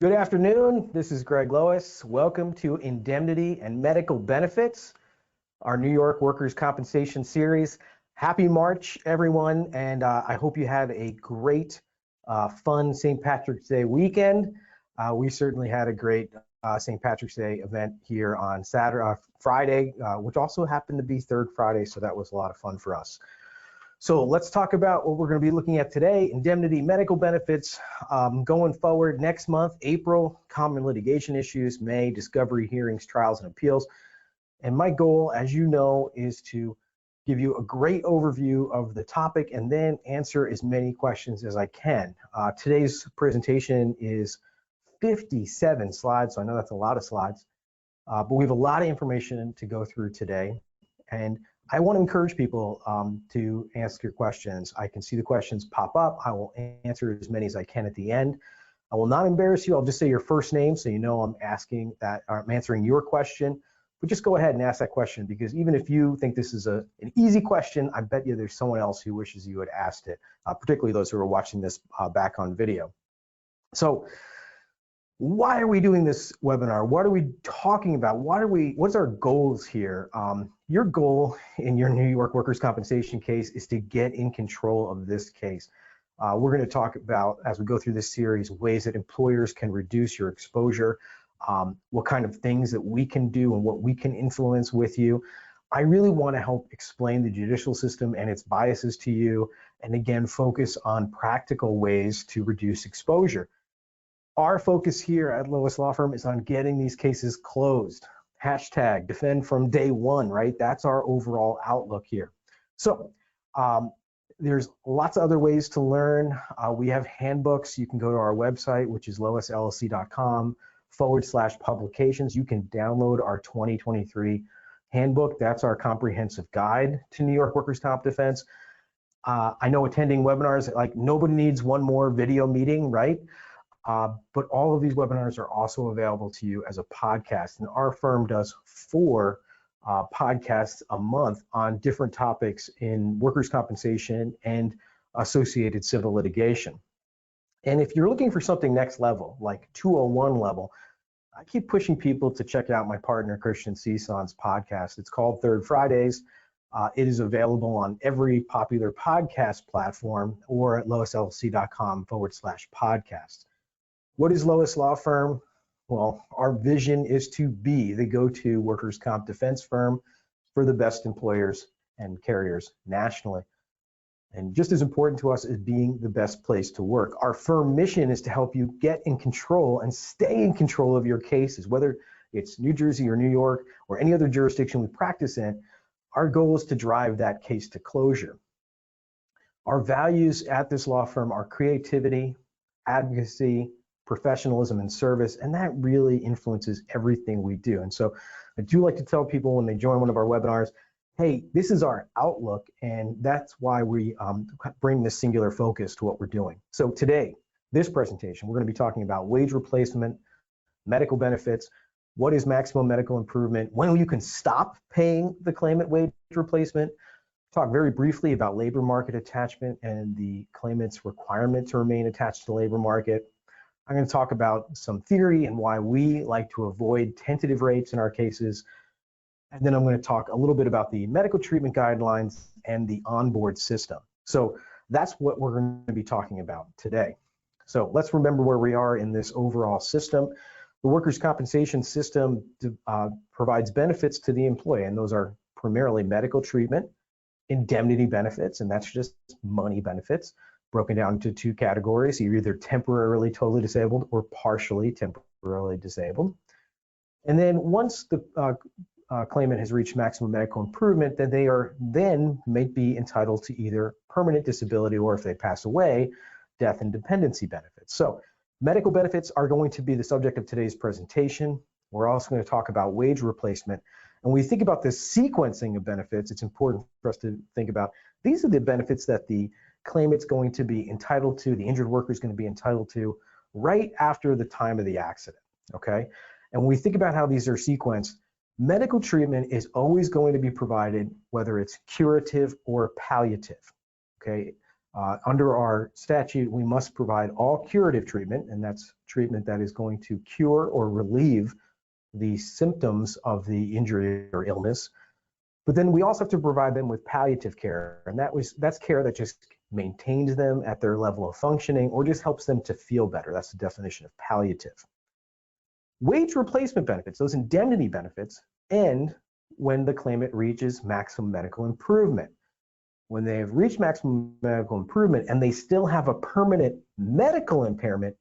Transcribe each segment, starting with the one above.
Good afternoon. This is Greg Lois. Welcome to Indemnity and Medical Benefits, our New York Workers' Compensation series. Happy March, everyone, and I hope you had a great, fun St. Patrick's Day weekend. We certainly had a great St. Patrick's Day event here on Friday, which also happened to be third Friday, so that was a lot of fun for us. So let's talk about what we're going to be looking at today, indemnity medical benefits. Going forward next month, April, common litigation issues, May, discovery hearings, trials, and appeals. And my goal, as you know, is to give you a great overview of the topic and then answer as many questions as I can. Today's presentation is 57 slides, so I know that's a lot of slides, but we have a lot of information to go through today. And I want to encourage people to ask your questions. I can see the questions pop up. I will answer as many as I can at the end. I will not embarrass you. I'll just say your first name so you know I'm answering your question. But just go ahead and ask that question, because even if you think this is an easy question, I bet you there's someone else who wishes you had asked it, particularly those who are watching this back on video. So why are we doing this webinar? What are we talking about? What's our goals here? Your goal in your New York workers' compensation case is to get in control of this case. We're going to talk about, as we go through this series, ways that employers can reduce your exposure, what kind of things that we can do and what we can influence with you. I really want to help explain the judicial system and its biases to you, and again, focus on practical ways to reduce exposure. Our focus here at LOIS Law Firm is on getting these cases closed. Hashtag defend from day one, right? That's our overall outlook here. So there's lots of other ways to learn. We have handbooks. You can go to our website, which is loisllc.com/publications. You can download our 2023 handbook. That's our comprehensive guide to New York workers' comp defense. I know attending webinars, like nobody needs one more video meeting, right? But all of these webinars are also available to you as a podcast. And our firm does 4 podcasts a month on different topics in workers' compensation and associated civil litigation. And if you're looking for something next level, like 201 level, I keep pushing people to check out my partner, Christian Ceson's podcast. It's called Third Fridays. It is available on every popular podcast platform or at loisllc.com/podcast. What is LOIS Law Firm? Well, our vision is to be the go-to workers' comp defense firm for the best employers and carriers nationally. And just as important to us is being the best place to work. Our firm mission is to help you get in control and stay in control of your cases, whether it's New Jersey or New York or any other jurisdiction we practice in. Our goal is to drive that case to closure. Our values at this law firm are creativity, advocacy, professionalism, and service, and that really influences everything we do. And so I do like to tell people when they join one of our webinars, hey, this is our outlook, and that's why we bring this singular focus to what we're doing. So today, this presentation, we're going to be talking about wage replacement, medical benefits, what is maximum medical improvement, when you can stop paying the claimant wage replacement, talk very briefly about labor market attachment and the claimant's requirement to remain attached to the labor market. I'm going to talk about some theory and why we like to avoid tentative rates in our cases. And then I'm going to talk a little bit about the medical treatment guidelines and the ONBOARD system. So that's what we're going to be talking about today. So let's remember where we are in this overall system. The workers' compensation system provides benefits to the employee, and those are primarily medical treatment, indemnity benefits, and that's just money benefits, broken down into 2 categories. You're either temporarily totally disabled or partially temporarily disabled. And then once the claimant has reached maximum medical improvement, then they may be entitled to either permanent disability or, if they pass away, death and dependency benefits. So medical benefits are going to be the subject of today's presentation. We're also going to talk about wage replacement. And when we think about this sequencing of benefits, it's important for us to think about these are the benefits that the claimant's going to be entitled to, the injured worker is going to be entitled to right after the time of the accident, okay? And when we think about how these are sequenced, medical treatment is always going to be provided, whether it's curative or palliative, okay? Under our statute, we must provide all curative treatment, and that's treatment that is going to cure or relieve the symptoms of the injury or illness. But then we also have to provide them with palliative care, and that's care that just maintains them at their level of functioning or just helps them to feel better. That's the definition of palliative. Wage replacement benefits, those indemnity benefits, end when the claimant reaches maximum medical improvement. When they have reached maximum medical improvement and they still have a permanent medical impairment,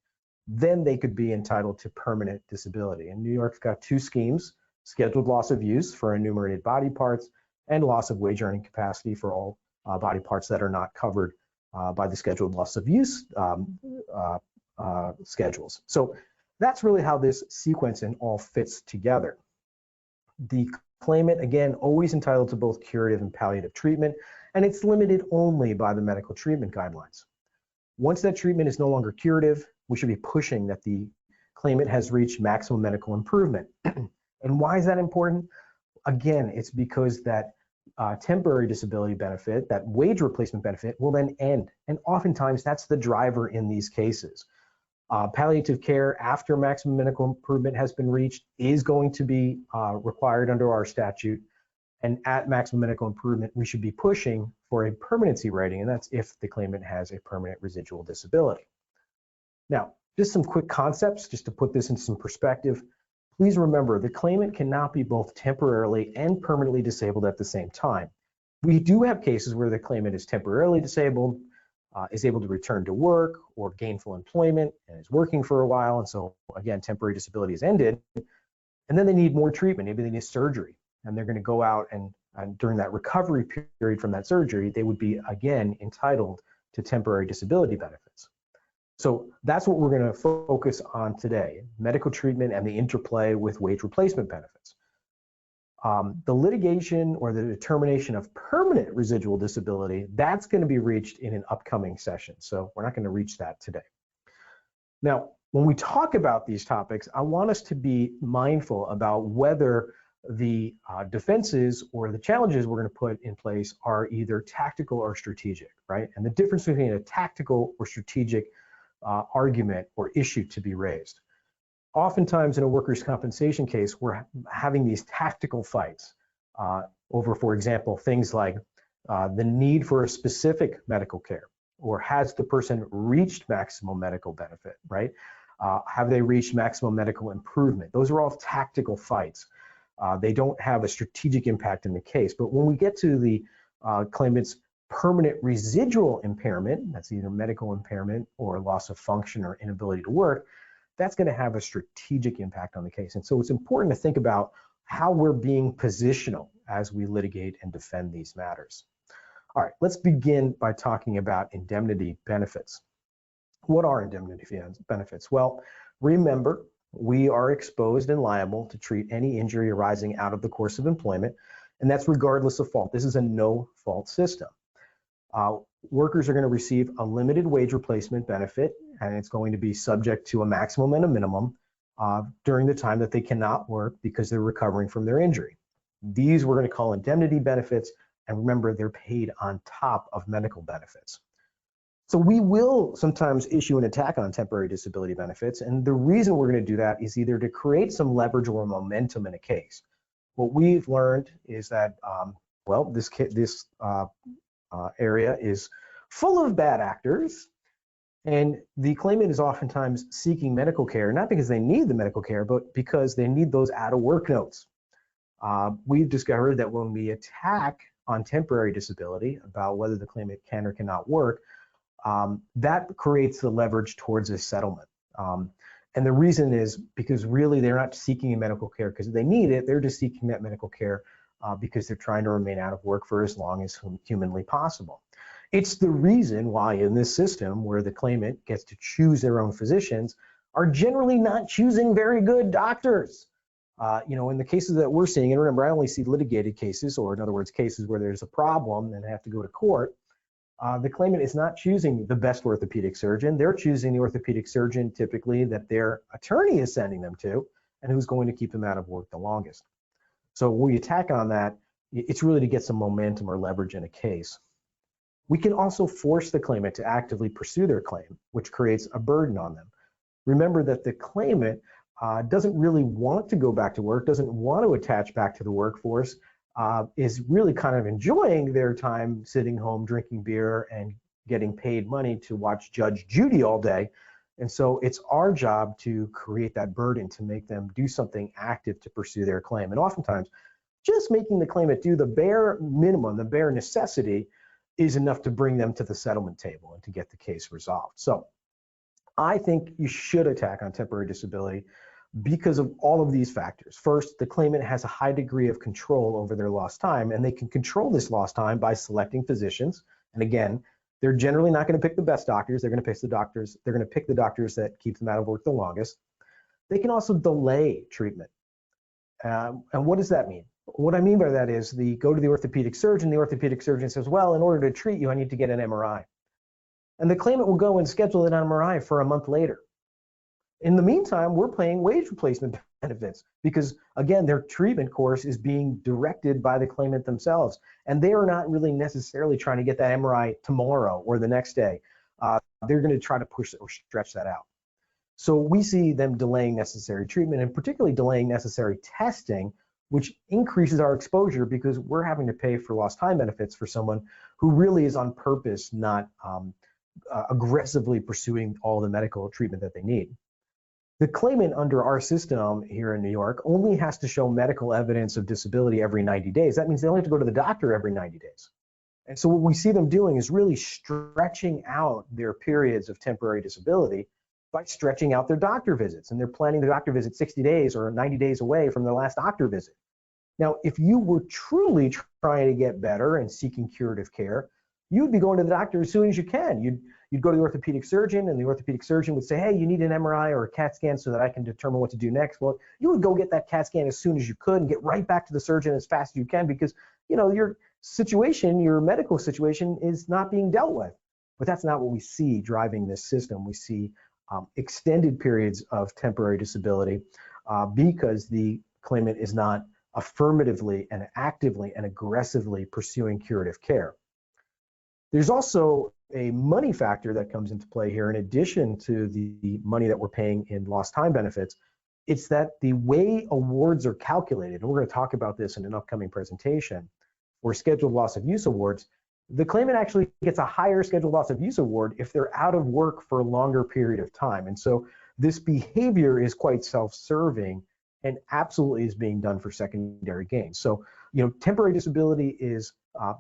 then they could be entitled to permanent disability. And New York's got two schemes: scheduled loss of use for enumerated body parts and loss of wage earning capacity for all body parts that are not covered by the scheduled loss of use schedules. So that's really how this sequence and all fits together. The claimant, again, always entitled to both curative and palliative treatment, and it's limited only by the medical treatment guidelines. Once that treatment is no longer curative, we should be pushing that the claimant has reached maximum medical improvement. And why is that important? Again, it's because that temporary disability benefit, that wage replacement benefit, will then end. And oftentimes that's the driver in these cases. Palliative care after maximum medical improvement has been reached is going to be required under our statute. And at maximum medical improvement, we should be pushing for a permanency rating, and that's if the claimant has a permanent residual disability. Now, just some quick concepts, just to put this in some perspective. Please remember, the claimant cannot be both temporarily and permanently disabled at the same time. We do have cases where the claimant is temporarily disabled, is able to return to work or gainful employment and is working for a while. And so again, temporary disability is ended, and then they need more treatment. Maybe they need surgery, and they're going to go out and during that recovery period from that surgery, they would be again entitled to temporary disability benefits. So that's what we're going to focus on today: medical treatment and the interplay with wage replacement benefits. The litigation or the determination of permanent residual disability, that's going to be reached in an upcoming session. So we're not going to reach that today. Now, when we talk about these topics, I want us to be mindful about whether the defenses or the challenges we're going to put in place are either tactical or strategic, right? And the difference between a tactical or strategic argument or issue to be raised. Oftentimes in a workers' compensation case, we're having these tactical fights over, for example, things like the need for a specific medical care, or has the person reached maximum medical benefit, right? Have they reached maximum medical improvement? Those are all tactical fights. They don't have a strategic impact in the case. But when we get to the claimant's permanent residual impairment, that's either medical impairment or loss of function or inability to work, that's going to have a strategic impact on the case. And so it's important to think about how we're being positional as we litigate and defend these matters. All right, let's begin by talking about indemnity benefits. What are indemnity benefits? Well, remember, we are exposed and liable to treat any injury arising out of the course of employment, and that's regardless of fault. This is a no-fault system. Workers are going to receive a limited wage replacement benefit, and it's going to be subject to a maximum and a minimum during the time that they cannot work because they're recovering from their injury. These we're going to call indemnity benefits, and remember, they're paid on top of medical benefits. So we will sometimes issue an attack on temporary disability benefits, and the reason we're going to do that is either to create some leverage or momentum in a case. What we've learned is that, well, this area is full of bad actors, and the claimant is oftentimes seeking medical care, not because they need the medical care, but because they need those out-of-work notes. We've discovered that when we attack on temporary disability about whether the claimant can or cannot work, that creates the leverage towards a settlement. And the reason is because really they're not seeking medical care because they need it, they're just seeking that medical care because they're trying to remain out of work for as long as humanly possible. It's the reason why in this system where the claimant gets to choose their own physicians are generally not choosing very good doctors. In the cases that we're seeing, and remember, I only see litigated cases, or in other words, cases where there's a problem and they have to go to court. The claimant is not choosing the best orthopedic surgeon. They're choosing the orthopedic surgeon typically that their attorney is sending them to and who's going to keep them out of work the longest. So when we attack on that, it's really to get some momentum or leverage in a case. We can also force the claimant to actively pursue their claim, which creates a burden on them. Remember that the claimant doesn't really want to go back to work, doesn't want to attach back to the workforce, is really kind of enjoying their time sitting home, drinking beer, and getting paid money to watch Judge Judy all day. And so it's our job to create that burden to make them do something active to pursue their claim. And oftentimes, just making the claimant do the bare minimum, the bare necessity, is enough to bring them to the settlement table and to get the case resolved. So I think you should attack on temporary disability because of all of these factors. First, the claimant has a high degree of control over their lost time, and they can control this lost time by selecting physicians. And again, they're generally not going to pick the best doctors. They're going to pick the doctors. They're going to pick the doctors that keep them out of work the longest. They can also delay treatment. And what does that mean? What I mean by that is go to the orthopedic surgeon. The orthopedic surgeon says, well, in order to treat you, I need to get an MRI. And the claimant will go and schedule an MRI for a month later. In the meantime, we're paying wage replacement benefits because, again, their treatment course is being directed by the claimant themselves. And they are not really necessarily trying to get that MRI tomorrow or the next day. They're going to try to push or stretch that out. So we see them delaying necessary treatment and particularly delaying necessary testing, which increases our exposure because we're having to pay for lost time benefits for someone who really is on purpose not aggressively pursuing all the medical treatment that they need. The claimant under our system here in New York only has to show medical evidence of disability every 90 days. That means they only have to go to the doctor every 90 days. And so what we see them doing is really stretching out their periods of temporary disability by stretching out their doctor visits. And they're planning the doctor visit 60 days or 90 days away from their last doctor visit. Now, if you were truly trying to get better and seeking curative care, you'd be going to the doctor as soon as you can. You'd go to the orthopedic surgeon, and the orthopedic surgeon would say, hey, you need an MRI or a CAT scan so that I can determine what to do next. Well, you would go get that CAT scan as soon as you could and get right back to the surgeon as fast as you can because, your situation, your medical situation is not being dealt with. But that's not what we see driving this system. We see extended periods of temporary disability because the claimant is not affirmatively and actively and aggressively pursuing curative care. There's also a money factor that comes into play here in addition to the money that we're paying in lost time benefits. It's that the way awards are calculated, and we're going to talk about this in an upcoming presentation, for scheduled loss of use awards, the claimant actually gets a higher scheduled loss of use award if they're out of work for a longer period of time. And so this behavior is quite self-serving and absolutely is being done for secondary gain. So, temporary disability is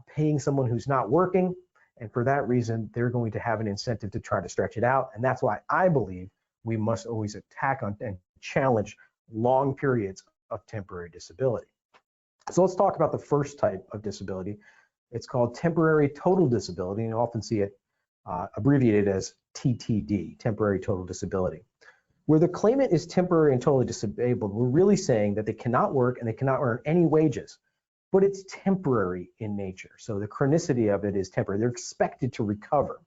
paying someone who's not working, and for that reason, they're going to have an incentive to try to stretch it out. And that's why I believe we must always attack on and challenge long periods of temporary disability. So let's talk about the first type of disability. It's called temporary total disability, and you often see it abbreviated as TTD, temporary total disability. Where the claimant is temporary and totally disabled, we're really saying that they cannot work and they cannot earn any wages, but it's temporary in nature. So the chronicity of it is temporary. They're expected to recover.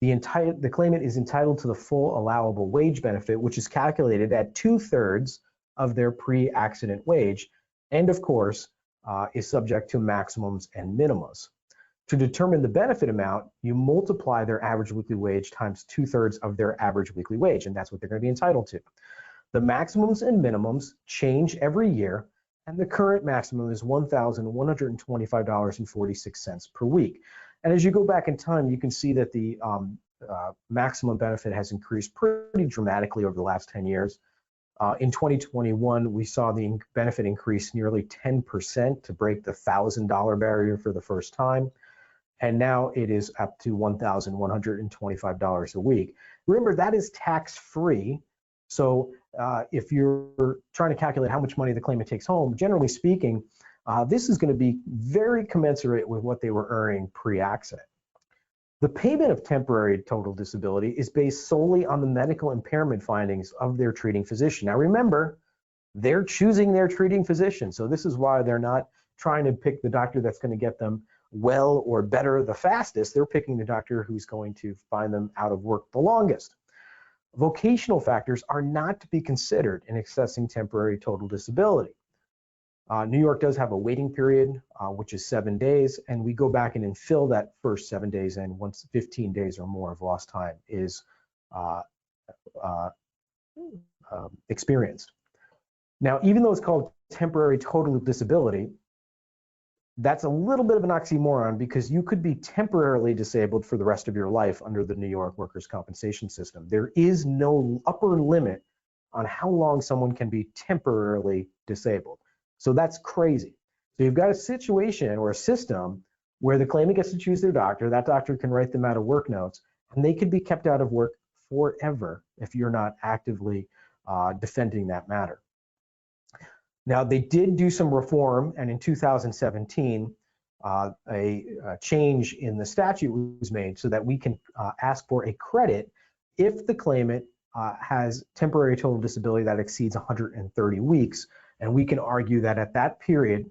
The claimant is entitled to the full allowable wage benefit, which is calculated at 2/3 of their pre-accident wage, and of course, is subject to maximums and minimums. To determine the benefit amount, you multiply their average weekly wage times 2/3 of their average weekly wage, and that's what they're going to be entitled to. The maximums and minimums change every year, and the current maximum is $1,125.46 per week. And as you go back in time, you can see that the maximum benefit has increased pretty dramatically over the last 10 years. In 2021, we saw the benefit increase nearly 10% to break the $1,000 barrier for the first time. And now it is up to $1,125 a week. Remember, that is tax-free. So if you're trying to calculate how much money the claimant takes home, generally speaking, this is going to be very commensurate with what they were earning pre-accident. The payment of temporary total disability is based solely on the medical impairment findings of their treating physician. Now remember, they're choosing their treating physician. So this is why they're not trying to pick the doctor that's going to get them well or better the fastest. They're picking the doctor who's going to find them out of work the longest. Vocational factors are not to be considered in assessing temporary total disability. New York does have a waiting period, which is 7 days, and we go back in and fill that first 7 days in once 15 days or more of lost time is experienced. Now, even though it's called temporary total disability, that's a little bit of an oxymoron because you could be temporarily disabled for the rest of your life under the New York workers' compensation system. There is no upper limit on how long someone can be temporarily disabled. So that's crazy. So you've got a situation or a system where the claimant gets to choose their doctor, that doctor can write them out of work notes, and they could be kept out of work forever if you're not actively defending that matter. Now, they did do some reform, and in 2017, a change in the statute was made so that we can ask for a credit if the claimant has temporary total disability that exceeds 130 weeks, and we can argue that at that period,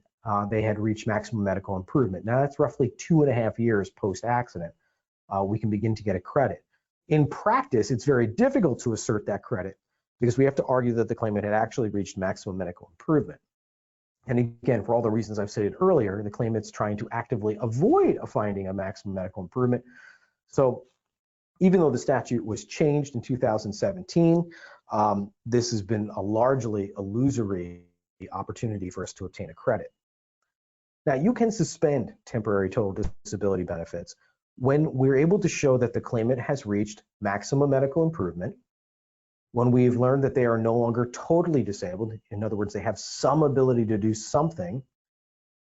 they had reached maximum medical improvement. Now, that's roughly 2.5 years post-accident. We can begin to get a credit. In practice, it's very difficult to assert that credit because we have to argue that the claimant had actually reached maximum medical improvement. And again, for all the reasons I've stated earlier, the claimant's trying to actively avoid finding a maximum medical improvement. So even though the statute was changed in 2017, this has been a largely illusory opportunity for us to obtain a credit. Now, you can suspend temporary total disability benefits when we're able to show that the claimant has reached maximum medical improvement, when we've learned that they are no longer totally disabled, in other words, they have some ability to do something,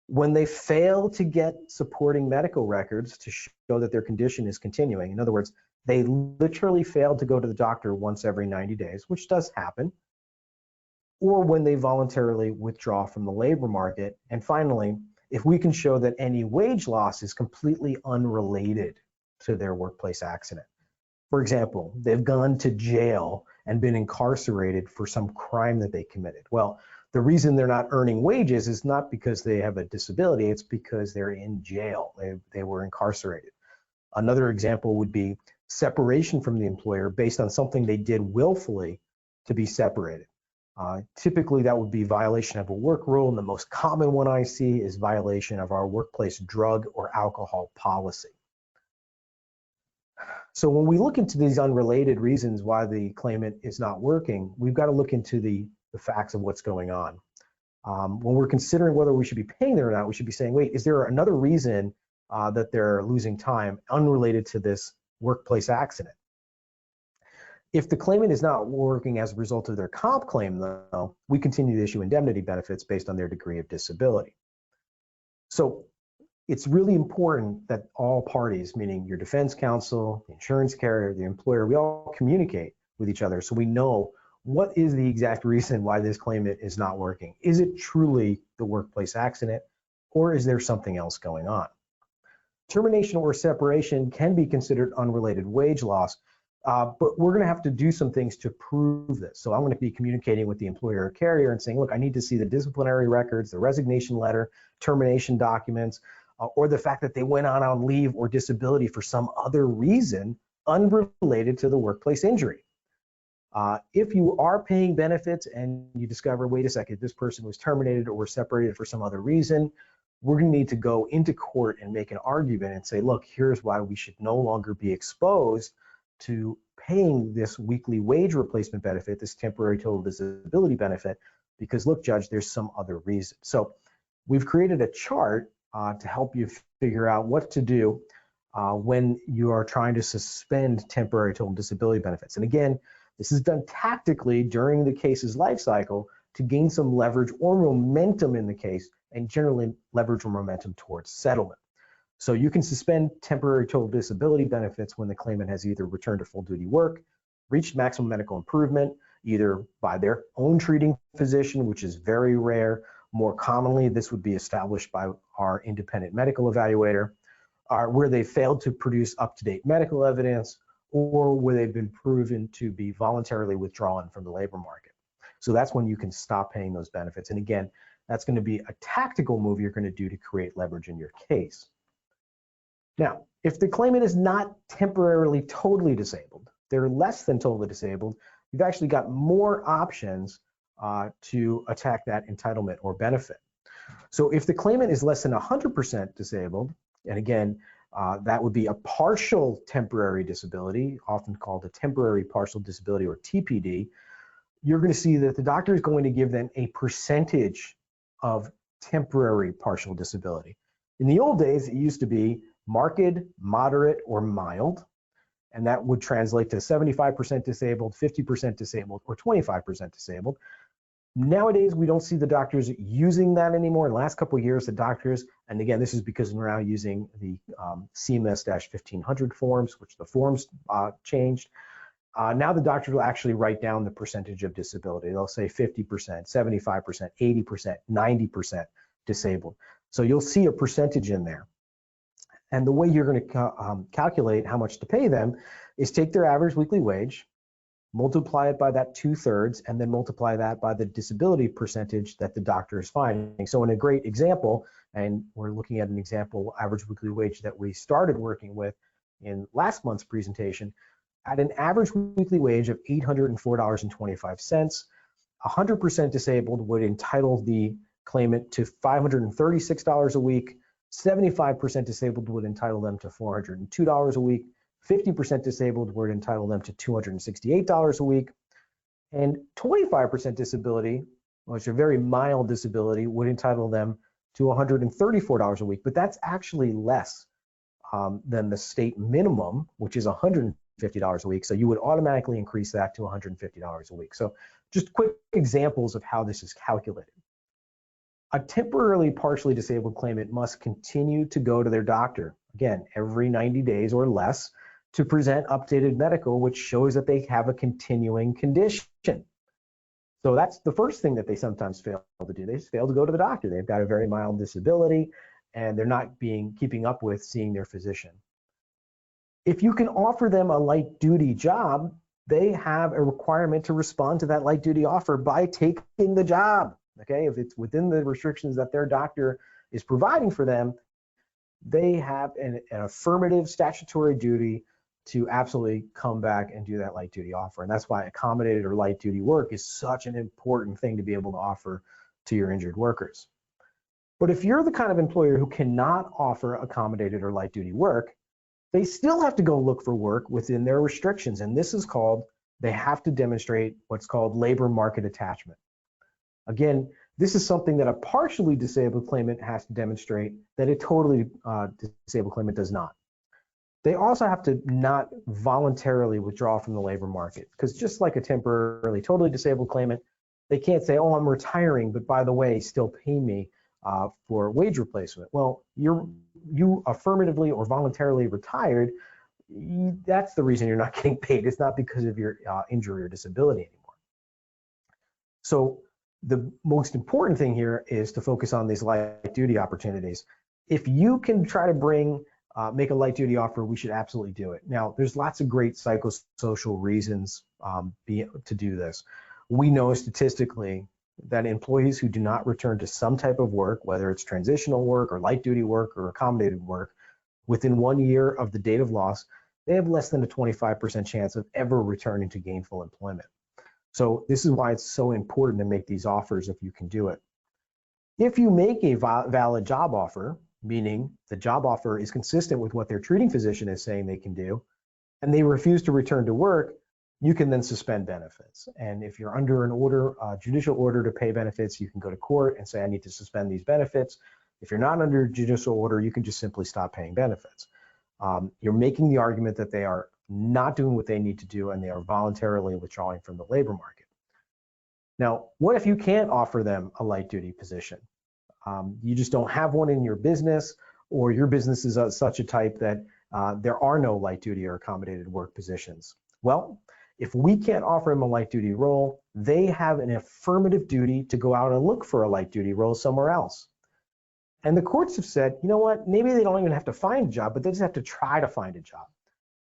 when they fail to get supporting medical records to show that their condition is continuing, in other words, they literally failed to go to the doctor once every 90 days, which does happen, or when they voluntarily withdraw from the labor market. And finally, if we can show that any wage loss is completely unrelated to their workplace accident. For example, they've gone to jail and been incarcerated for some crime that they committed. Well, the reason they're not earning wages is not because they have a disability, it's because they're in jail. They were incarcerated. Another example would be separation from the employer based on something they did willfully to be separated. Typically, that would be violation of a work rule, and the most common one I see is violation of our workplace drug or alcohol policy. So when we look into these unrelated reasons why the claimant is not working, we've got to look into the facts of what's going on. When we're considering whether we should be paying them or not, we should be saying, wait, is there another reason that they're losing time unrelated to this workplace accident? If the claimant is not working as a result of their comp claim, though, we continue to issue indemnity benefits based on their degree of disability. So it's really important that all parties, meaning your defense counsel, the insurance carrier, the employer, we all communicate with each other so we know what is the exact reason why this claimant is not working. Is it truly the workplace accident, or is there something else going on? Termination or separation can be considered unrelated wage loss, but we're going to have to do some things to prove this. So I'm going to be communicating with the employer or carrier and saying, look, I need to see the disciplinary records, the resignation letter, termination documents, or the fact that they went on leave or disability for some other reason unrelated to the workplace injury. If you are paying benefits and you discover, wait a second, this person was terminated or separated for some other reason, we're going to need to go into court and make an argument and say, look, here's why we should no longer be exposed to paying this weekly wage replacement benefit, this temporary total disability benefit, because look, Judge, there's some other reason. So we've created a chart to help you figure out what to do when you are trying to suspend temporary total disability benefits. And again, this is done tactically during the case's life cycle to gain some leverage or momentum in the case, and generally leverage or momentum towards settlement. So you can suspend temporary total disability benefits when the claimant has either returned to full duty work, reached maximum medical improvement, either by their own treating physician, which is very rare. More commonly, this would be established by our independent medical evaluator, where they failed to produce up-to-date medical evidence, or where they've been proven to be voluntarily withdrawn from the labor market. So that's when you can stop paying those benefits. And again, that's going to be a tactical move you're going to do to create leverage in your case. Now, if the claimant is not temporarily totally disabled, they're less than totally disabled, you've actually got more options to attack that entitlement or benefit. So if the claimant is less than 100% disabled, and again, that would be a partial temporary disability, often called a temporary partial disability or TPD, you're going to see that the doctor is going to give them a percentage of temporary partial disability. In the old days, it used to be marked, moderate, or mild, and that would translate to 75% disabled, 50% disabled, or 25% disabled. Nowadays, we don't see the doctors using that anymore. In the last couple of years, the doctors, and again, this is because we're now using the CMS-1500 forms, which the forms changed. Now the doctors will actually write down the percentage of disability. They'll say 50%, 75%, 80%, 90% disabled. So you'll see a percentage in there. And the way you're going to calculate how much to pay them is take their average weekly wage, multiply it by that 2/3, and then multiply that by the disability percentage that the doctor is finding. So in a great example, and we're looking at an example average weekly wage that we started working with in last month's presentation, at an average weekly wage of $804.25, 100% disabled would entitle the claimant to $536 a week, 75% disabled would entitle them to $402 a week, 50% disabled would entitle them to $268 a week, and 25% disability, which is a very mild disability, would entitle them to $134 a week. But that's actually less than the state minimum, which is $150 a week. So you would automatically increase that to $150 a week. So just quick examples of how this is calculated. A temporarily partially disabled claimant must continue to go to their doctor, again, every 90 days or less, to present updated medical, which shows that they have a continuing condition. So that's the first thing that they sometimes fail to do. They just fail to go to the doctor. They've got a very mild disability, and they're not keeping up with seeing their physician. If you can offer them a light duty job, they have a requirement to respond to that light duty offer by taking the job. Okay, if it's within the restrictions that their doctor is providing for them, they have an affirmative statutory duty to absolutely come back and do that light duty offer. And that's why accommodated or light duty work is such an important thing to be able to offer to your injured workers. But if you're the kind of employer who cannot offer accommodated or light duty work, they still have to go look for work within their restrictions. And this is called, they have to demonstrate what's called labor market attachment. Again, this is something that a partially disabled claimant has to demonstrate that a totally disabled claimant does not. They also have to not voluntarily withdraw from the labor market, because just like a temporarily totally disabled claimant, they can't say, oh, I'm retiring, but by the way, still pay me for wage replacement. Well, you affirmatively or voluntarily retired, that's the reason you're not getting paid. It's not because of your injury or disability anymore. So the most important thing here is to focus on these light duty opportunities. If you can try to make a light duty offer, we should absolutely do it. Now, there's lots of great psychosocial reasons to do this. We know statistically that employees who do not return to some type of work, whether it's transitional work or light duty work or accommodated work, within 1 year of the date of loss, they have less than a 25% chance of ever returning to gainful employment. So this is why it's so important to make these offers if you can do it. If you make a valid job offer, meaning the job offer is consistent with what their treating physician is saying they can do, and they refuse to return to work, you can then suspend benefits. And if you're under an order, judicial order to pay benefits, you can go to court and say, I need to suspend these benefits. If you're not under judicial order, you can just simply stop paying benefits. You're making the argument that they are not doing what they need to do and they are voluntarily withdrawing from the labor market. Now, what if you can't offer them a light duty position? You just don't have one in your business, or your business is such a type that there are no light duty or accommodated work positions. Well, if we can't offer them a light duty role, they have an affirmative duty to go out and look for a light duty role somewhere else. And the courts have said, you know what, maybe they don't even have to find a job, but they just have to try to find a job.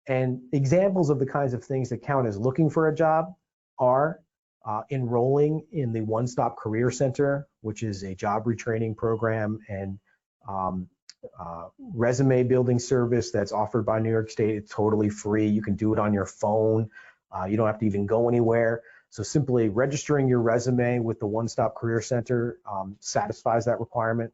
And examples of the kinds of things that count as looking for a job are enrolling in the One Stop Career Center, which is a job retraining program and resume building service that's offered by New York State. It's totally free. You can do it on your phone. You don't have to even go anywhere. So simply registering your resume with the One Stop Career Center satisfies that requirement.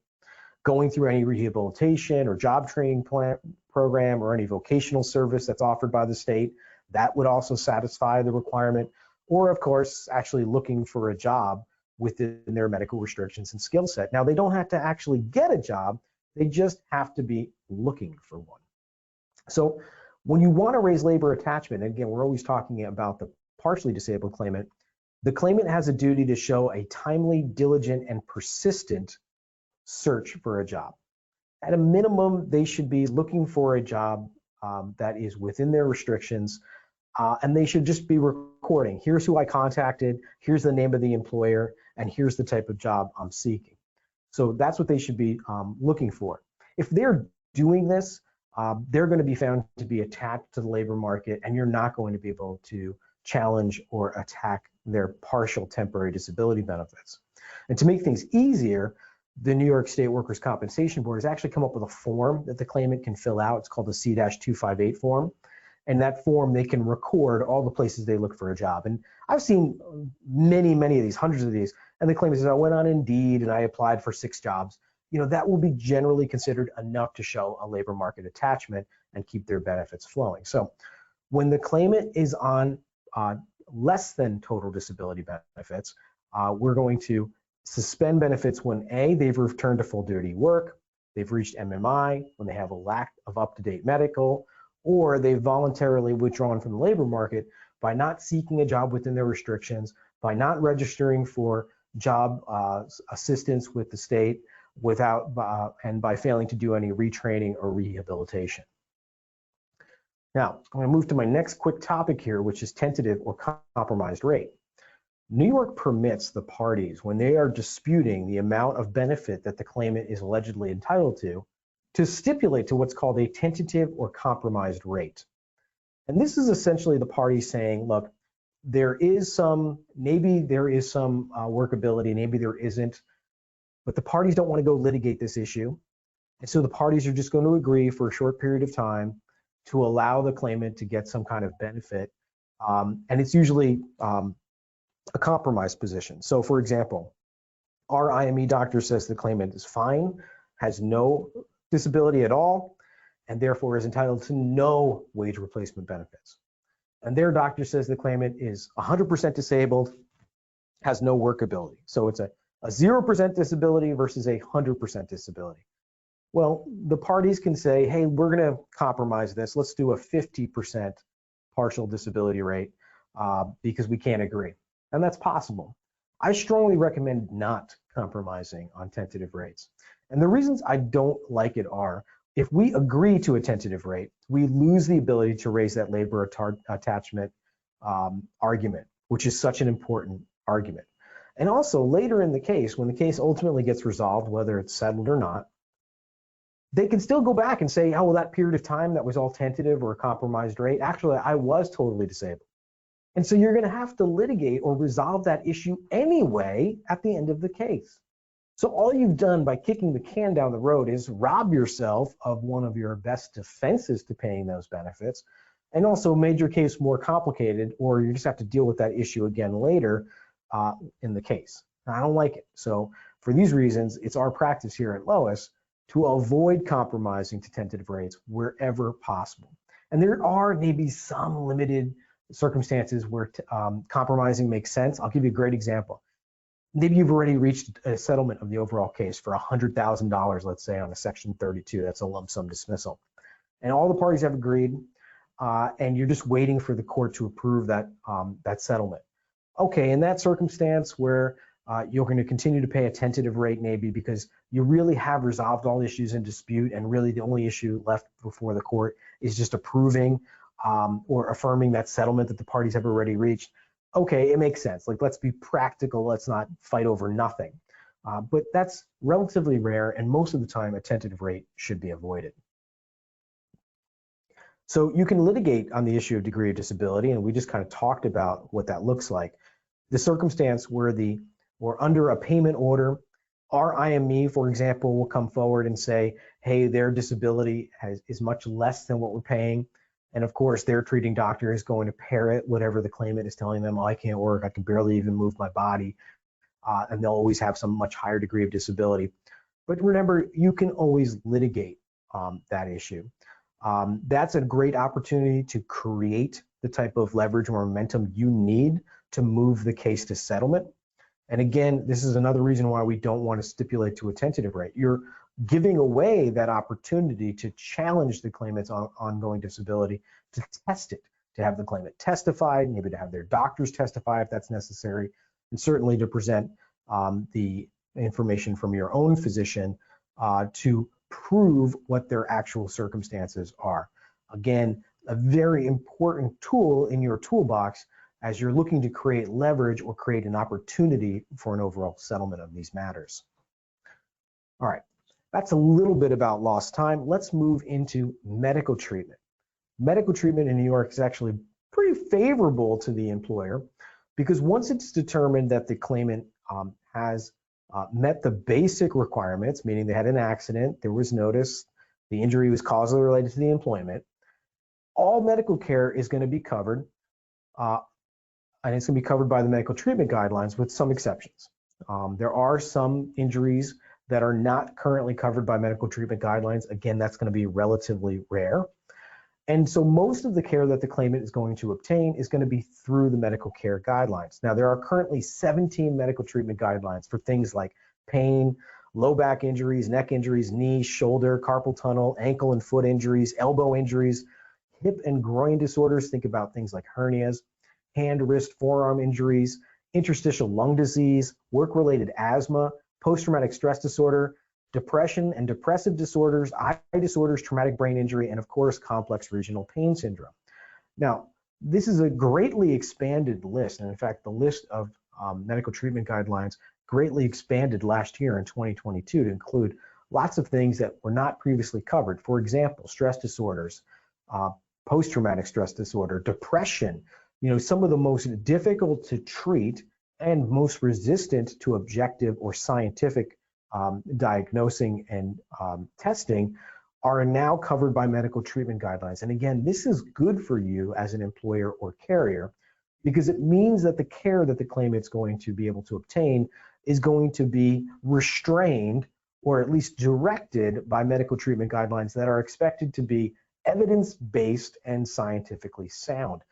Going through any rehabilitation or job training program or any vocational service that's offered by the state, that would also satisfy the requirement. Or of course, actually looking for a job within their medical restrictions and skill set. Now, they don't have to actually get a job, they just have to be looking for one. So when you want to raise labor attachment, and again, we're always talking about the partially disabled claimant, the claimant has a duty to show a timely, diligent, and persistent search for a job. At a minimum, they should be looking for a job that is within their restrictions, and they should just be recording. Here's who I contacted, here's the name of the employer, and here's the type of job I'm seeking. So that's what they should be looking for. If they're doing this, they're going to be found to be attached to the labor market, and you're not going to be able to challenge or attack their partial temporary disability benefits. And to make things easier, the New York State Workers' Compensation Board has actually come up with a form that the claimant can fill out. It's called the C-258 form. And that form, they can record all the places they look for a job. And I've seen many of these, hundreds of these, and the claimant says, I went on Indeed and I applied for 6 jobs. You know, that will be generally considered enough to show a labor market attachment and keep their benefits flowing. So when the claimant is on less than total disability benefits, we're going to suspend benefits when A, they've returned to full duty work, they've reached MMI, when they have a lack of up-to-date medical, or they've voluntarily withdrawn from the labor market by not seeking a job within their restrictions, by not registering for job assistance with the state, and by failing to do any retraining or rehabilitation. Now, I'm going to move to my next quick topic here, which is tentative or compromised rate. New York permits the parties, when they are disputing the amount of benefit that the claimant is allegedly entitled to stipulate to what's called a tentative or compromised rate. And this is essentially the parties saying, look, maybe there is some workability, maybe there isn't, but the parties don't want to go litigate this issue. And so the parties are just going to agree for a short period of time to allow the claimant to get some kind of benefit. And it's usually a compromised position. So for example, our IME doctor says the claimant is fine, has no disability at all, and therefore is entitled to no wage replacement benefits. And their doctor says the claimant is 100% disabled, has no workability. So it's a 0% disability versus a 100% disability. Well, the parties can say, hey, we're going to compromise this. Let's do a 50% partial disability rate because we can't agree. And that's possible. I strongly recommend not compromising on tentative rates. And the reasons I don't like it are, if we agree to a tentative rate, we lose the ability to raise that labor attachment argument, which is such an important argument. And also later in the case, when the case ultimately gets resolved, whether it's settled or not, they can still go back and say, oh, well, that period of time that was all tentative or a compromised rate, actually, I was totally disabled. And so you're going to have to litigate or resolve that issue anyway at the end of the case. So all you've done by kicking the can down the road is rob yourself of one of your best defenses to paying those benefits, and also made your case more complicated, or you just have to deal with that issue again later in the case. I don't like it. So for these reasons, it's our practice here at LOIS to avoid compromising to tentative rates wherever possible. And there are maybe some limited circumstances where compromising makes sense. I'll give you a great example. Maybe you've already reached a settlement of the overall case for $100,000, let's say, on a Section 32. That's a lump sum dismissal. And all the parties have agreed, and you're just waiting for the court to approve that, that settlement. Okay, in that circumstance where you're going to continue to pay a tentative rate maybe because you really have resolved all issues in dispute, and really the only issue left before the court is just approving or affirming that settlement that the parties have already reached. Okay, it makes sense. Like, let's be practical. Let's not fight over nothing. But that's relatively rare, and most of the time a tentative rate should be avoided. So you can litigate on the issue of degree of disability, and we just kind of talked about what that looks like. The circumstance where or under a payment order, our IME, for example, will come forward and say, hey, their disability is much less than what we're paying, And of course, their treating doctor is going to parrot whatever the claimant is telling them. Oh, I can't work, I can barely even move my body. And they'll always have some much higher degree of disability. But remember, you can always litigate that issue. That's a great opportunity to create the type of leverage or momentum you need to move the case to settlement. And again, this is another reason why we don't want to stipulate to a tentative rate. You're giving away that opportunity to challenge the claimant's ongoing disability, to test it, to have the claimant testify, maybe to have their doctors testify if that's necessary, and certainly to present the information from your own physician to prove what their actual circumstances are. Again, a very important tool in your toolbox as you're looking to create leverage or create an opportunity for an overall settlement of these matters. All right, that's a little bit about lost time. Let's move into medical treatment. Medical treatment in New York is actually pretty favorable to the employer because once it's determined that the claimant has met the basic requirements, meaning they had an accident, there was notice, the injury was causally related to the employment, all medical care is going to be covered, and it's going to be covered by the medical treatment guidelines with some exceptions. There are some injuries that are not currently covered by medical treatment guidelines. Again, that's going to be relatively rare. And so most of the care that the claimant is going to obtain is going to be through the medical care guidelines. Now, there are currently 17 medical treatment guidelines for things like pain, low back injuries, neck injuries, knee, shoulder, carpal tunnel, ankle and foot injuries, elbow injuries, hip and groin disorders. Think about things like hernias, hand, wrist, forearm injuries, interstitial lung disease, work-related asthma, post-traumatic stress disorder, depression and depressive disorders, eye disorders, traumatic brain injury, and of course, complex regional pain syndrome. Now, this is a greatly expanded list. And in fact, the list of medical treatment guidelines greatly expanded last year in 2022 to include lots of things that were not previously covered. For example, stress disorders, post-traumatic stress disorder, depression, some of the most difficult to treat and most resistant to objective or scientific diagnosing and testing are now covered by medical treatment guidelines. And again, this is good for you as an employer or carrier because it means that the care that the claimant's going to be able to obtain is going to be restrained or at least directed by medical treatment guidelines that are expected to be evidence-based and scientifically sound.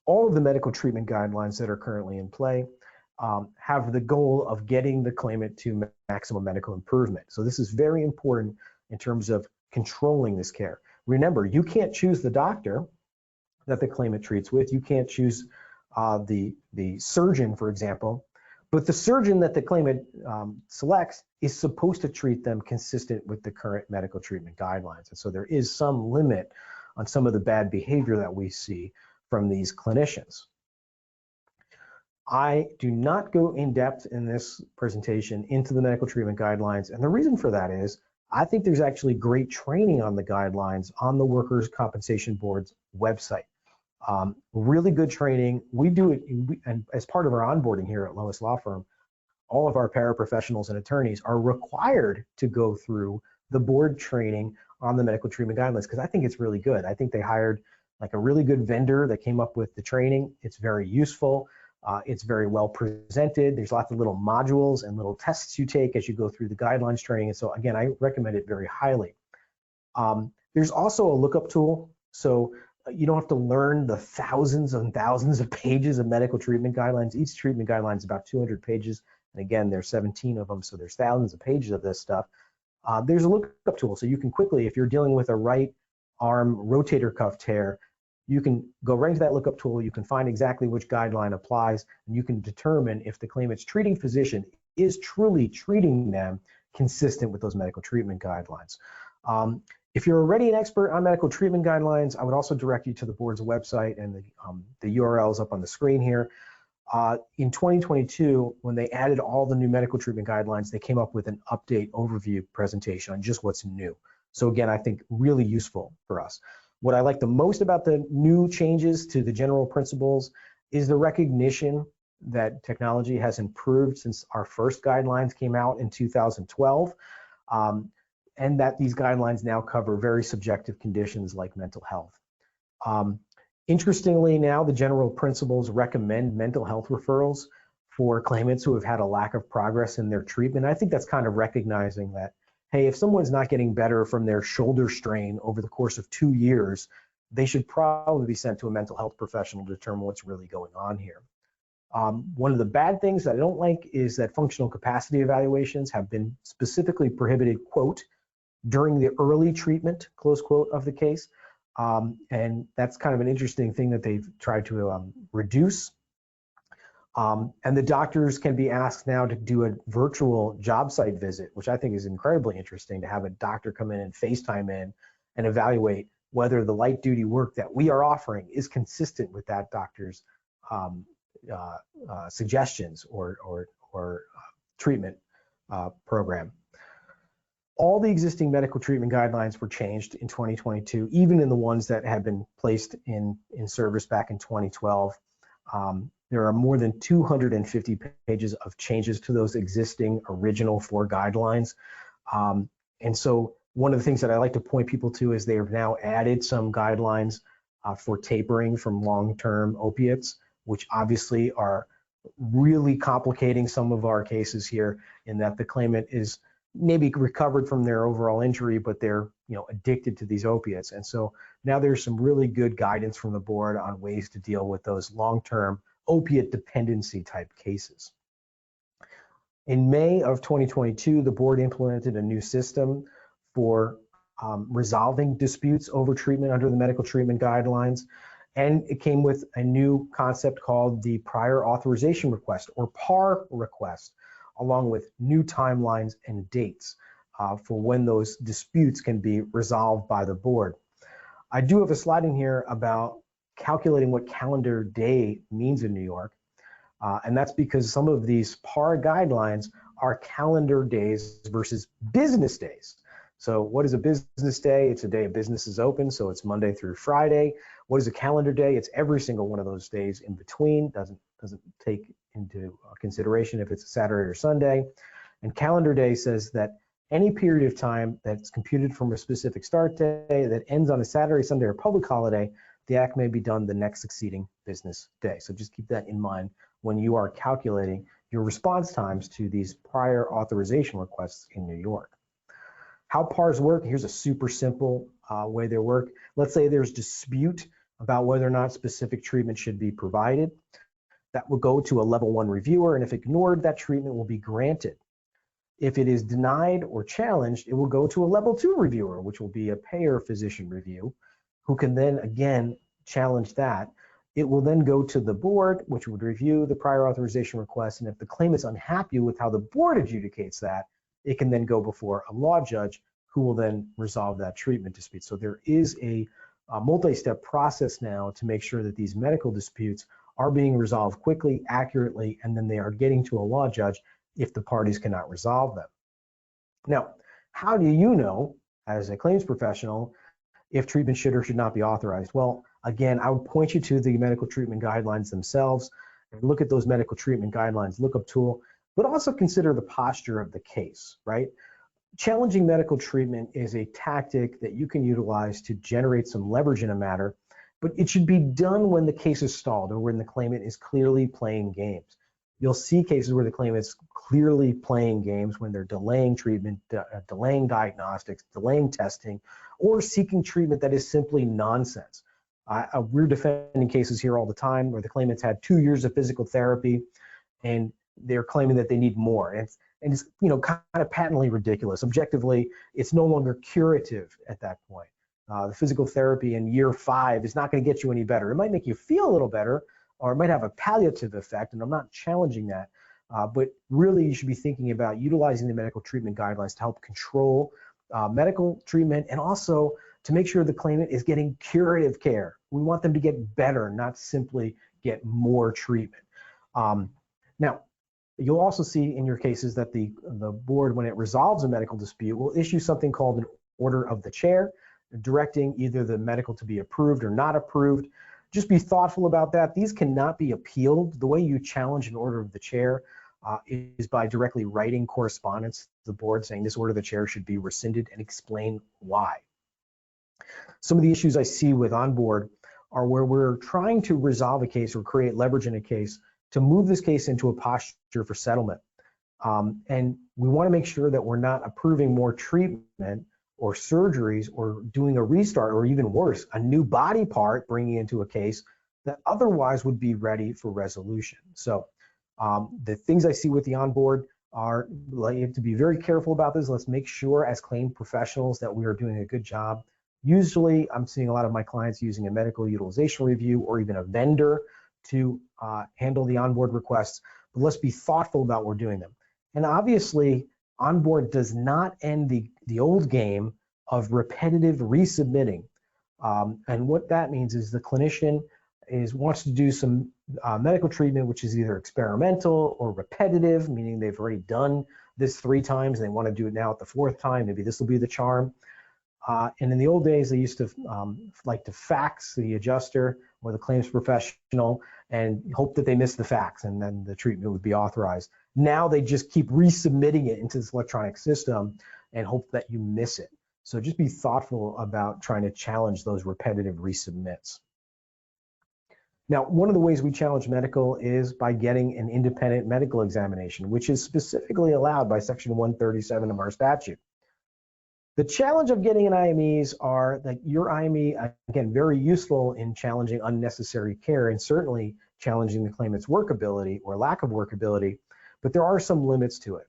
All of the medical treatment guidelines that are currently in play have the goal of getting the claimant to maximum medical improvement. So this is very important in terms of controlling this care. Remember, you can't choose the doctor that the claimant treats with. You can't choose the surgeon, for example, but the surgeon that the claimant selects is supposed to treat them consistent with the current medical treatment guidelines. And so there is some limit on some of the bad behavior that we see from these clinicians. I do not go in depth in this presentation into the medical treatment guidelines. And the reason for that is I think there's actually great training on the guidelines on the Workers' Compensation Board's website. Really good training. We do it, and as part of our onboarding here at Lois Law Firm, all of our paraprofessionals and attorneys are required to go through the board training on the medical treatment guidelines because I think it's really good. I think they hired like a really good vendor that came up with the training. It's very useful. It's very well presented. There's lots of little modules and little tests you take as you go through the guidelines training. And so again, I recommend it very highly. There's also a lookup tool. So you don't have to learn the thousands and thousands of pages of medical treatment guidelines. Each treatment guideline is about 200 pages. And again, there's 17 of them. So there's thousands of pages of this stuff. There's a lookup tool. So you can quickly, if you're dealing with a right arm rotator cuff tear, you can go right into that lookup tool. You can find exactly which guideline applies, and you can determine if the claimant's treating physician is truly treating them consistent with those medical treatment guidelines. If you're already an expert on medical treatment guidelines, I would also direct you to the board's website, and the URL is up on the screen here. In 2022, when they added all the new medical treatment guidelines, they came up with an update overview presentation on just what's new. So again, I think really useful for us. What I like the most about the new changes to the general principles is the recognition that technology has improved since our first guidelines came out in 2012, and that these guidelines now cover very subjective conditions like mental health. Interestingly, now the general principles recommend mental health referrals for claimants who have had a lack of progress in their treatment. I think that's kind of recognizing that, hey, if someone's not getting better from their shoulder strain over the course of 2 years, they should probably be sent to a mental health professional to determine what's really going on here. One of the bad things that I don't like is that functional capacity evaluations have been specifically prohibited, quote, during the early treatment, close quote, of the case. And that's kind of an interesting thing that they've tried to reduce. And the doctors can be asked now to do a virtual job site visit, which I think is incredibly interesting, to have a doctor come in and FaceTime in and evaluate whether the light duty work that we are offering is consistent with that doctor's suggestions or treatment program. All the existing medical treatment guidelines were changed in 2022, even in the ones that had been placed in service back in 2012. There are more than 250 pages of changes to those existing original 4 guidelines. And so one of the things that I like to point people to is they have now added some guidelines for tapering from long-term opiates, which obviously are really complicating some of our cases here, in that the claimant is maybe recovered from their overall injury, but they're addicted to these opiates. And so now there's some really good guidance from the board on ways to deal with those long-term opiate dependency type cases. In May of 2022, the board implemented a new system for resolving disputes over treatment under the medical treatment guidelines. And it came with a new concept called the prior authorization request, or PAR request, along with new timelines and dates for when those disputes can be resolved by the board. I do have a slide in here about calculating what calendar day means in New York. And that's because some of these PAR guidelines are calendar days versus business days. So what is a business day? It's a day a business is open, so it's Monday through Friday. What is a calendar day? It's every single one of those days in between. Doesn't take into consideration if it's a Saturday or Sunday. And calendar day says that any period of time that's computed from a specific start day that ends on a Saturday, Sunday, or public holiday, the act may be done the next succeeding business day. So just keep that in mind when you are calculating your response times to these prior authorization requests in New York. How PARs work, here's a super simple way they work. Let's say there's dispute about whether or not specific treatment should be provided. That will go to a level 1 reviewer, and if ignored, that treatment will be granted. If it is denied or challenged, it will go to a level 2 reviewer, which will be a payer physician review, who can then again challenge that. It will then go to the board, which would review the prior authorization request, and if the claimant is unhappy with how the board adjudicates that, it can then go before a law judge, who will then resolve that treatment dispute. So there is a multi-step process now to make sure that these medical disputes are being resolved quickly, accurately, and then they are getting to a law judge if the parties cannot resolve them. Now, how do you know, as a claims professional, if treatment should or should not be authorized? Well, again, I would point you to the medical treatment guidelines themselves, and look at those medical treatment guidelines lookup tool, but also consider the posture of the case, right? Challenging medical treatment is a tactic that you can utilize to generate some leverage in a matter, but it should be done when the case is stalled or when the claimant is clearly playing games. You'll see cases where the claimant's clearly playing games when they're delaying treatment, delaying diagnostics, delaying testing, or seeking treatment that is simply nonsense. We're defending cases here all the time where the claimant's had 2 years of physical therapy and they're claiming that they need more. And it's kind of patently ridiculous. Objectively, it's no longer curative at that point. The physical therapy in year 5 is not going to get you any better. It might make you feel a little better, or it might have a palliative effect, and I'm not challenging that. But really, you should be thinking about utilizing the medical treatment guidelines to help control medical treatment, and also to make sure the claimant is getting curative care. We want them to get better, not simply get more treatment. Now, you'll also see in your cases that the board, when it resolves a medical dispute, will issue something called an order of the chair, directing either the medical to be approved or not approved. Just be thoughtful about that. These cannot be appealed. The way you challenge an order of the chair is by directly writing correspondence to the board saying this order of the chair should be rescinded, and explain why. Some of the issues I see with ONBOARD are where we're trying to resolve a case or create leverage in a case to move this case into a posture for settlement. And we want to make sure that we're not approving more treatment or surgeries or doing a restart, or even worse, a new body part bringing into a case that otherwise would be ready for resolution. So the things I see with the onboard are, you have to be very careful about this. Let's make sure as claim professionals that we are doing a good job. Usually I'm seeing a lot of my clients using a medical utilization review or even a vendor to handle the onboard requests, but let's be thoughtful about what we're doing them. And obviously, onboard does not end the old game of repetitive resubmitting. And what that means is the clinician wants to do some medical treatment, which is either experimental or repetitive, meaning they've already done this 3 times and they want to do it now at the 4th time. Maybe this will be the charm. And in the old days, they used to like to fax the adjuster or the claims professional and hope that they missed the fax and then the treatment would be authorized. Now they just keep resubmitting it into this electronic system and hope that you miss it. So just be thoughtful about trying to challenge those repetitive resubmits. Now, one of the ways we challenge medical is by getting an independent medical examination, which is specifically allowed by Section 137 of our statute. The challenge of getting an IMEs are that your IME, again, very useful in challenging unnecessary care and certainly challenging the claimant's workability or lack of workability, but there are some limits to it.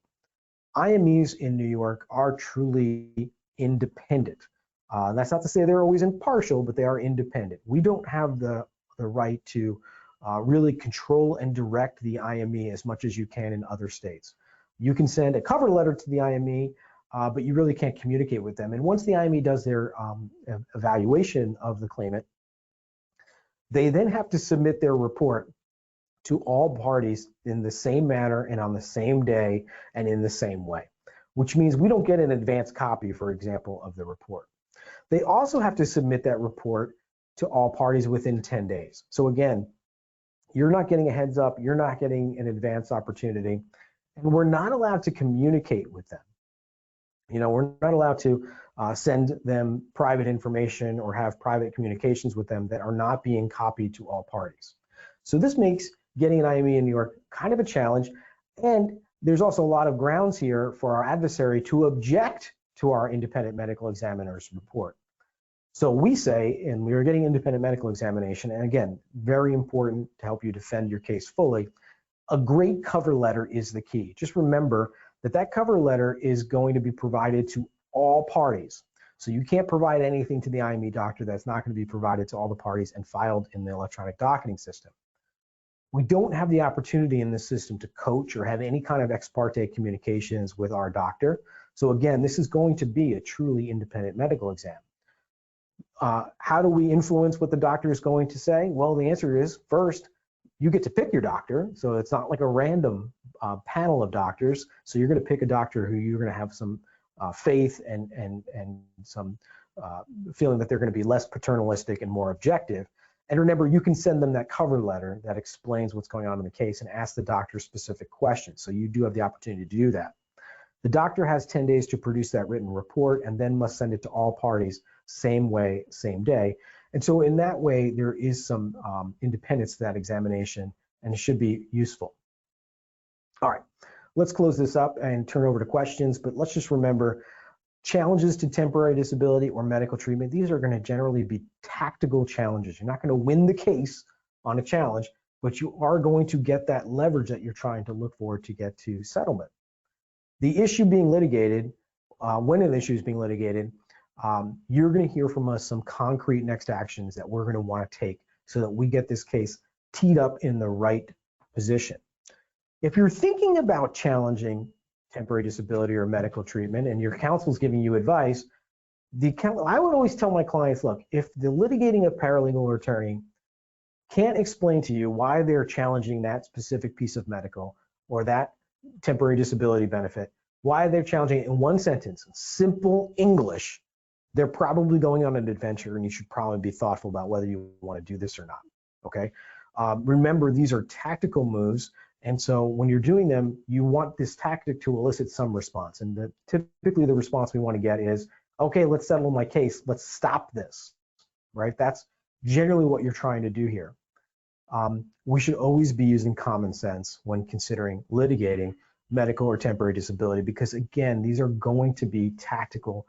IMEs in New York are truly independent. That's not to say they're always impartial, but they are independent. We don't have the right to really control and direct the IME as much as you can in other states. You can send a cover letter to the IME, but you really can't communicate with them. And once the IME does their evaluation of the claimant, they then have to submit their report to all parties in the same manner and on the same day and in the same way, which means we don't get an advance copy, for example, of the report. They also have to submit that report to all parties within 10 days. So again, you're not getting a heads up, you're not getting an advance opportunity, and we're not allowed to communicate with them. You know, we're not allowed to send them private information or have private communications with them that are not being copied to all parties. So this makes getting an IME in New York kind of a challenge, and there's also a lot of grounds here for our adversary to object to our independent medical examiner's report. So we say, and we are getting independent medical examination, and again, very important to help you defend your case fully, a great cover letter is the key. Just remember that that cover letter is going to be provided to all parties. So you can't provide anything to the IME doctor that's not going to be provided to all the parties and filed in the electronic docketing system. We don't have the opportunity in this system to coach or have any kind of ex parte communications with our doctor. So again, this is going to be a truly independent medical exam. How do we influence what the doctor is going to say? Well, the answer is, first, you get to pick your doctor. So it's not like a random panel of doctors. So you're going to pick a doctor who you're going to have some faith and some feeling that they're going to be less paternalistic and more objective. And remember, you can send them that cover letter that explains what's going on in the case and ask the doctor specific questions. So you do have the opportunity to do that. The doctor has 10 days to produce that written report and then must send it to all parties same way, same day. And so in that way, there is some independence to that examination, and it should be useful. All right, let's close this up and turn over to questions, but let's just remember, challenges to temporary disability or medical treatment, these are going to generally be tactical challenges. You're not going to win the case on a challenge, but you are going to get that leverage that you're trying to look for to get to settlement. The issue being litigated, when an issue is being litigated, you're going to hear from us some concrete next actions that we're going to want to take so that we get this case teed up in the right position. If you're thinking about challenging temporary disability or medical treatment and your counsel's giving you advice, I would always tell my clients, look, if the litigating a paralegal or attorney can't explain to you why they're challenging that specific piece of medical or that temporary disability benefit, why they're challenging it in one sentence, simple English, they're probably going on an adventure, and you should probably be thoughtful about whether you want to do this or not, okay? Remember, these are tactical moves, and so when you're doing them, you want this tactic to elicit some response, and typically the response we want to get is, okay, let's settle my case, let's stop this, right? That's generally what you're trying to do here. We should always be using common sense when considering litigating medical or temporary disability, because again, these are going to be tactical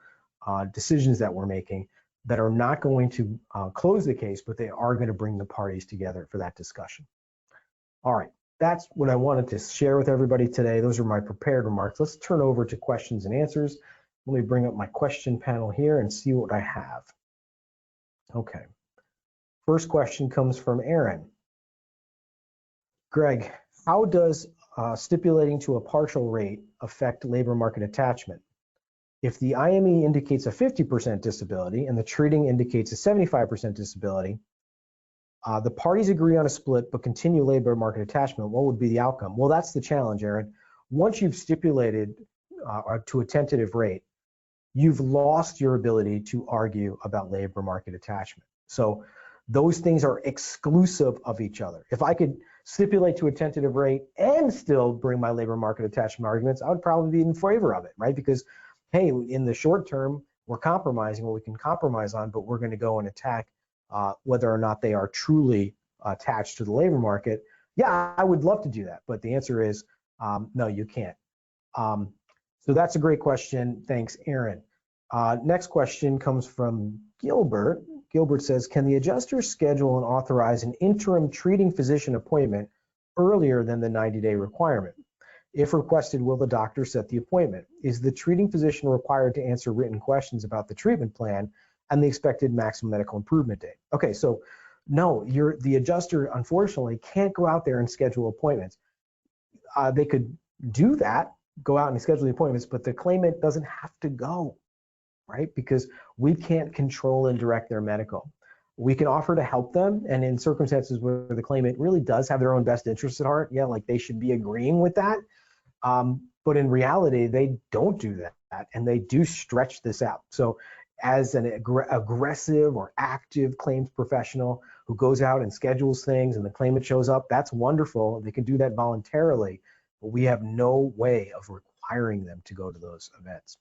decisions that we're making that are not going to close the case, but they are going to bring the parties together for that discussion. All right, that's what I wanted to share with everybody today. Those are my prepared remarks. Let's turn over to questions and answers. Let me bring up my question panel here and see what I have. Okay, first question comes from Aaron. Greg, how does stipulating to a partial rate affect labor market attachment? If the IME indicates a 50% disability and the treating indicates a 75% disability, the parties agree on a split but continue labor market attachment, what would be the outcome? Well, that's the challenge, Aaron. Once you've stipulated to a tentative rate, you've lost your ability to argue about labor market attachment. So those things are exclusive of each other. If I could stipulate to a tentative rate and still bring my labor market attachment arguments, I would probably be in favor of it, right? Because, hey, in the short term, we're compromising what we can compromise on, but we're going to go and attack whether or not they are truly attached to the labor market. Yeah, I would love to do that, but the answer is no, you can't. So that's a great question. Thanks, Aaron. Next question comes from Gilbert. Gilbert says, can the adjuster schedule and authorize an interim treating physician appointment earlier than the 90-day requirement? If requested, will the doctor set the appointment? Is the treating physician required to answer written questions about the treatment plan and the expected maximum medical improvement date? Okay, so no, the adjuster, unfortunately, can't go out there and schedule appointments. They could do that, go out and schedule the appointments, but the claimant doesn't have to go, right? Because we can't control and direct their medical. We can offer to help them, and in circumstances where the claimant really does have their own best interests at heart, yeah, like they should be agreeing with that. But in reality, they don't do that, and they do stretch this out. So as an aggressive or active claims professional who goes out and schedules things and the claimant shows up, that's wonderful. They can do that voluntarily, but we have no way of requiring them to go to those events.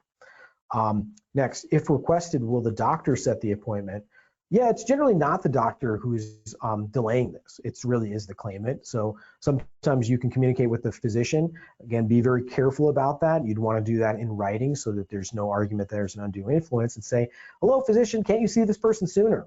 Next, if requested, will the doctor set the appointment? Yeah, it's generally not the doctor who's delaying this. It really is the claimant. So sometimes you can communicate with the physician. Again, be very careful about that. You'd want to do that in writing so that there's no argument that there's an undue influence, and say, hello, physician, can't you see this person sooner?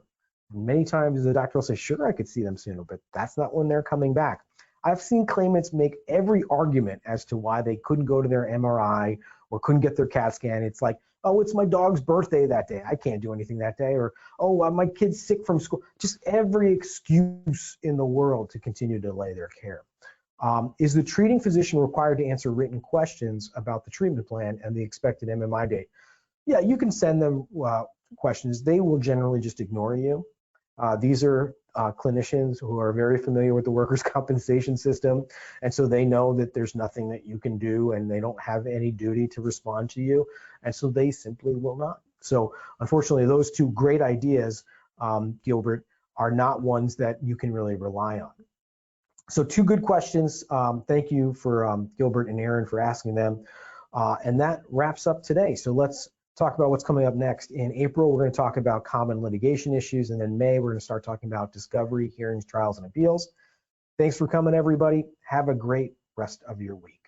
And many times the doctor will say, sure, I could see them sooner, but that's not when they're coming back. I've seen claimants make every argument as to why they couldn't go to their MRI or couldn't get their CAT scan. It's like, oh, it's my dog's birthday that day, I can't do anything that day. Or, oh, my kid's sick from school. Just every excuse in the world to continue to delay their care. Is the treating physician required to answer written questions about the treatment plan and the expected MMI date? Yeah, you can send them questions. They will generally just ignore you. These are clinicians who are very familiar with the workers' compensation system, and so they know that there's nothing that you can do, and they don't have any duty to respond to you, and so they simply will not. So unfortunately, those two great ideas, Gilbert, are not ones that you can really rely on. So two good questions. Thank you for Gilbert and Aaron for asking them, and that wraps up today. So let's talk about what's coming up next. In April, we're going to talk about common litigation issues, and then May, we're going to start talking about discovery, hearings, trials, and appeals. Thanks for coming, everybody. Have a great rest of your week.